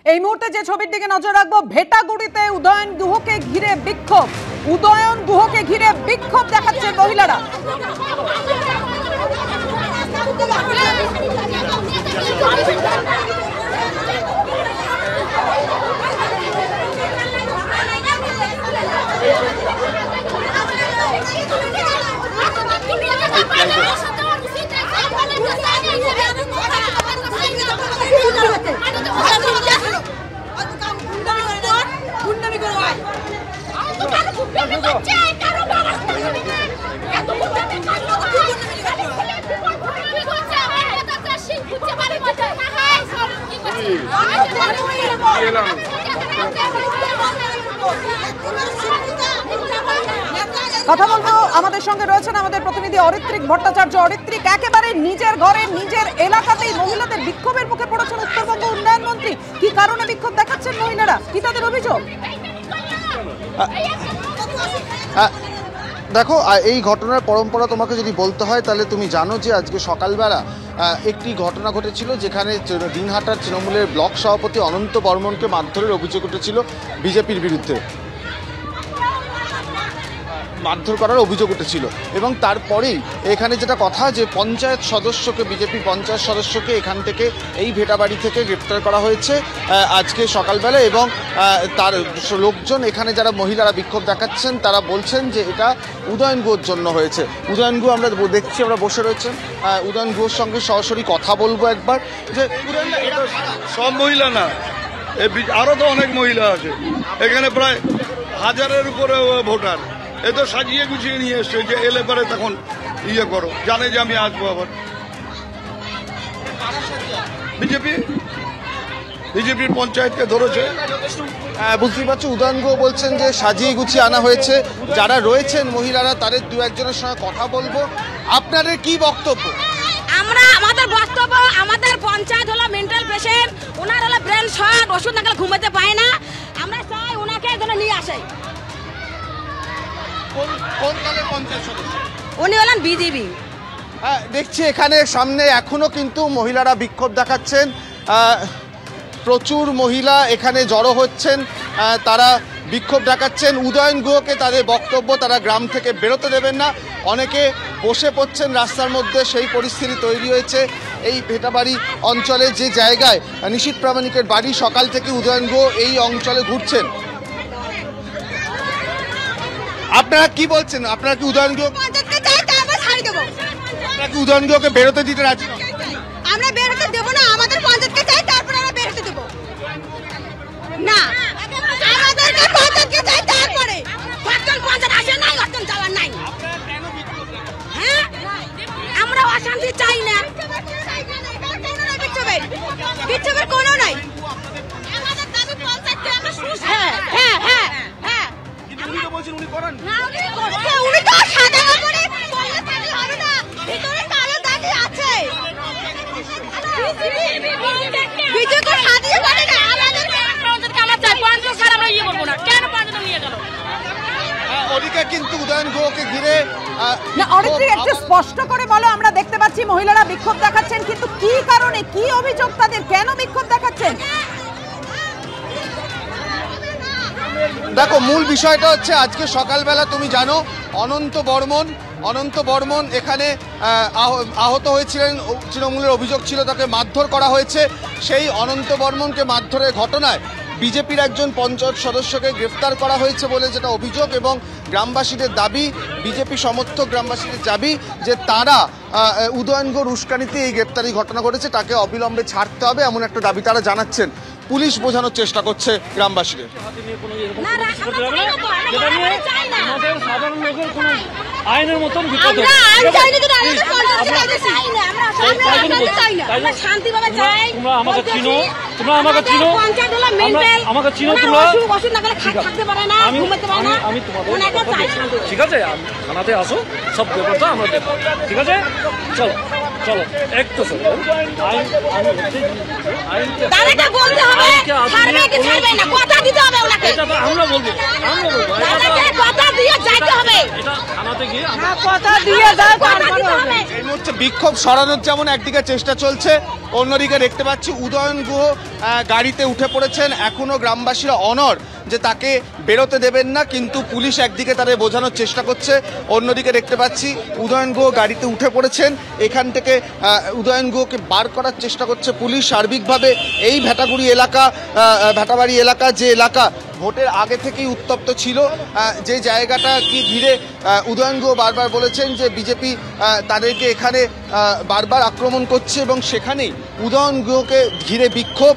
এই মুহূর্তে যে ছবির দিকে নজর রাখবো, ভেটাগুড়িতে উদয়ন গুহকে ঘিরে বিক্ষোভ। উদয়ন গুহকে ঘিরে বিক্ষোভ দেখাচ্ছেন মহিলারা। কথা বলবো, আমাদের সঙ্গে রয়েছেন আমাদের প্রতিনিধি অরিত্রিক ভট্টাচার্য। অরিত্রিক, একেবারে নিজের ঘরে নিজের এলাকাতেই মহিলাদের বিক্ষোভের মুখে পড়েছেন উত্তরবঙ্গ উন্নয়ন মন্ত্রী। কি কারণে বিক্ষোভ দেখাচ্ছেন মহিলারা, কি তাদের অভিযোগ? দেখো, এই ঘটনার পরম্পরা তোমাকে যদি বলতে হয় তাহলে তুমি জানো যে আজকে সকালবেলা একটি ঘটনা ঘটেছিল যেখানে দিনহাটার তৃণমূলের ব্লক সভাপতি অনন্ত বর্মনকে মারধরের অভিযোগ উঠেছিল বিজেপির বিরুদ্ধে, মারধর করার অভিযোগ উঠেছিল। এবং তারপরেই এখানে যেটা কথা যে পঞ্চায়েত সদস্যকে, বিজেপির পঞ্চায়েত সদস্যকে এখান থেকে এই ভেটাবাড়ি থেকে গ্রেপ্তার করা হয়েছে আজকে সকালবেলা। এবং তার লোকজন, এখানে যারা মহিলারা বিক্ষোভ দেখাচ্ছেন তারা বলছেন যে এটা উদয়ন গুহর জন্য হয়েছে। উদয়ন গুহ আমরা দেখছি, আমরা বসে রয়েছেন, উদয়ন গুহর সঙ্গে সরাসরি কথা বলবো একবার। যে সব মহিলা না, আরও তো অনেক মহিলা আছে এখানে, প্রায় 1000-এর উপরে ভোটার। এ তো সাজিয়ে গুছিয়ে নিয়ে এসছে যে এলে পরে তখন ইয়ে করো, জানে যে আমি আসবো। আবার বিজেপির পঞ্চায়েতকে ধরেছে। বুঝতেই পারছো, উদয়ন গুহ বলছেন যে সাজিয়ে গুছিয়ে আনা হয়েছে। যারা রয়েছেন মহিলারা, তাদের দু একজনের সঙ্গে কথা বলবো। আপনাদের কি বক্তব্য? আমাদের বক্তব্য, আমাদের পঞ্চায়েত হলো মেন্টাল পেশেন্ট, ওনার হলো ব্রেন শক, ওষুধ না খেলে ঘুমাতে পায় না। আমরা চাই ওনাকে এখানে নিয়ে আসে। কোন দলের পঞ্চায়েত সদস্য? উনি হলেন বিজেপি। দেখছি এখানে সামনে এখনো কিন্তু মহিলারা বিক্ষোভ দেখাচ্ছেন। প্রচুর মহিলা এখানে জড়ো হচ্ছেন, তারা বিক্ষোভ দেখাচ্ছেন। উদয়ন গুহকে তাদের বক্তব্য, তারা গ্রাম থেকে বেরোতে দেবেন না। অনেকে বসে পড়ছেন রাস্তার মধ্যে, সেই পরিস্থিতি তৈরি হয়েছে এই ভেটাবাড়ি অঞ্চলে, যে জায়গায় নিশীথ প্রামাণিকের বাড়ি। সকাল থেকে উদয়ন গুহ এই অঞ্চলে ঘুরছেন। আপনারা কি বলছেন? আপনারা কি উদয়ন গুহ, আপনারা কি উদয়ন গুহকে বেরোতে দিতে রাজি? আমরা বেরোতে দেবো না, আমাদের পঞ্চায়েতকে চাই, তারপরে আমরা বেরোতে দেবো না। আমাদেরকে পঞ্চায়েতকে চাই, তারপরে পঞ্চায়েত আসে নাই, অর্জন যাওয়ার নাই। হ্যাঁ, আমরা অশান্তি চাই না, বিক্ষোভের কোনো নাই। হ্যাঁ হ্যাঁ হ্যাঁ হ্যাঁ, উনি তো সাদা করে হবে না, ভিতরে কালো দাগি আছে। বিজেপি সাজিয়ে পারে না, আমাদের কালা চাই, পঞ্চায়েত ছাড়া আমরা ইয়ে করবো না। কেন পঞ্চায়েত নিয়ে গেল? ওদিকে কিন্তু উদয়ন গুহকে ঘিরে অরিত্রিক, একটু স্পষ্ট করে বলো। আমরা দেখতে পাচ্ছি মহিলারা বিক্ষোভ দেখাচ্ছেন, কিন্তু কি কারণে, কি অভিযোগ তাদের, কেন বিক্ষোভ দেখাচ্ছেন? দেখো, মূল বিষয়টা হচ্ছে আজকে সকালবেলা তুমি জানো অনন্ত বর্মন এখানে আহত হয়েছিলেন। তৃণমূলের অভিযোগ ছিল তাকে মারধর করা হয়েছে। সেই অনন্ত বর্মনকে মারধরের ঘটনায় বিজেপির একজন পঞ্চায়েত সদস্যকে গ্রেফতার করা হয়েছে বলে যেটা অভিযোগ। এবং গ্রামবাসীদের দাবি, বিজেপি সমর্থক গ্রামবাসীদের দাবি যে তারা উদয়ন গুহর উস্কানিতে এই গ্রেপ্তারি ঘটনা ঘটেছে, তাকে অবিলম্বে ছাড়তে হবে, এমন একটা দাবি তারা জানাচ্ছেন। পুলিশ বোঝানোর চেষ্টা করছে গ্রামবাসীদের। আইনের মতন বিপদ তোমরা আমাকে চিনো, আমাকে চিনো, তোমরা আমি তোমাদের ঠিক আছে, থানাতে আসো, সব ব্যাপারটা আমরা দেখো, ঠিক আছে? চলো চলো, একটু আইন তাদেরকে ছাড়বে কি ছাড়বে না কথা দিতে হবে ওনাকে। এটা তো আমরা বলবো তাদেরকে কথা দিয়ে যাইতে হবে। এটা থানাতে গিয়ে কথা দিয়ে যাও তারপরে হবে। এই মুহূর্তে বিক্ষোভ সরানোর যেমন একদিকে চেষ্টা চলছে, অন্যদিকে দেখতে পাচ্ছি উদয়ন গুহ গাড়িতে উঠে পড়েছেন। এখনো গ্রামবাসীরা অনড় যে তাকে বেরোতে দেবেন না, কিন্তু পুলিশ একদিকে তাদের বোঝানোর চেষ্টা করছে, অন্যদিকে দেখতে পাচ্ছি উদয়ন গুহ গাড়িতে উঠে পড়েছেন। এখান থেকে উদয়ন গুহকে বার করার চেষ্টা করছে পুলিশ। সার্বিকভাবে এই ভেটাগুড়ি এলাকা, ভেটাবাড়ি এলাকা যে এলাকা ভোটের আগে থেকেই উত্তপ্ত ছিল, যে জায়গাটা কি ঘিরে উদয়ন গুহ বারবার বলেছেন যে বিজেপি তাদেরকে এখানে বারবার আক্রমণ করছে এবং সেখানেই উদয়ন গুহকে ঘিরে বিক্ষোভ।